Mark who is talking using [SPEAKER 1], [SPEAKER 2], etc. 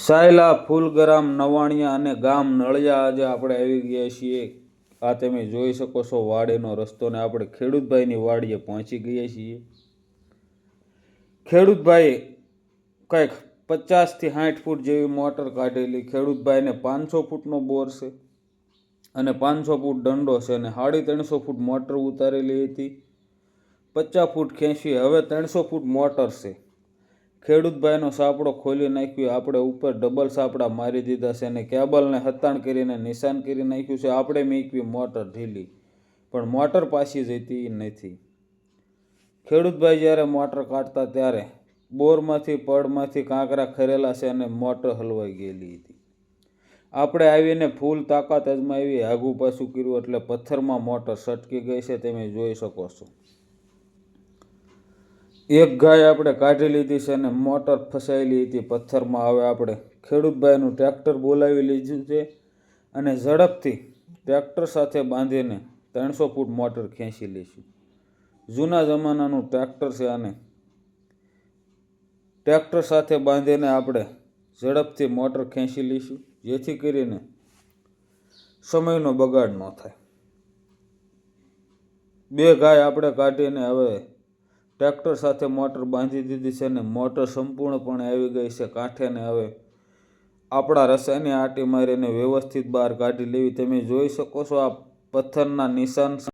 [SPEAKER 1] સાયલા ફૂલગરામ નવાણિયા અને ગામ નળિયા આજે આપણે આવી ગયા છીએ। આ તમે જોઈ શકો છો વાડીનો રસ્તો ને આપણે ખેડૂતભાઈની વાડીએ પહોંચી ગયા છીએ। ખેડૂતભાઈ કંઈક 50 થી 60 ફૂટ જેવી મોટર કાઢેલી। ખેડૂતભાઈને 500 ફૂટનો બોર છે અને 500 ફૂટ દંડો છે અને 350 ફૂટ મોટર ઉતારેલી હતી। 50 ફૂટ ખેંચી હવે 300 ફૂટ મોટર છે। ખેડૂતભાઈનો સાપડો ખોલી નાખ્યો, આપણે ઉપર ડબલ સાપડા મારી દીધા છે અને કેબલને હતાણ કરીને નિશાન કરી નાખ્યું છે। આપણે મૂકવી મોટર ઢીલી પણ મોટર પાછી જતી નથી। ખેડૂતભાઈ જ્યારે મોટર કાઢતા ત્યારે બોરમાંથી પડમાંથી કાંકરા ખરેલા છે અને મોટર હલવાઈ ગયેલી હતી। આપણે આવીને ફૂલ તાકાત અજમાવી, આગું પાછું કર્યું એટલે પથ્થરમાં મોટર સટકી ગઈ છે, તમે જોઈ શકો છો। એક ગાય આપણે કાઢી લીધી છે અને મોટર ફસાયેલી હતી પથ્થરમાં। હવે આપણે ખેડૂતભાઈનું ટ્રેક્ટર બોલાવી લીધું છે અને ઝડપથી ટ્રેક્ટર સાથે બાંધીને 300 ફૂટ મોટર ખેંચી લઈશું। જૂના જમાનાનું ટ્રેક્ટર છે અને ટ્રેક્ટર સાથે બાંધીને આપણે ઝડપથી મોટર ખેંચી લઈશું જેથી કરીને સમયનો બગાડ ન થાય। બે ગાય આપણે કાઢીને હવે ટ્રેક્ટર સાથે મોટર બાંધી દીધી છે અને મોટર સંપૂર્ણપણે આવી ગઈ છે કાંઠે ને હવે આપણા રસાયણની આંટી મારીને વ્યવસ્થિત બહાર કાઢી લેવી। તમે જોઈ શકો છો આ પથ્થરના નિશાન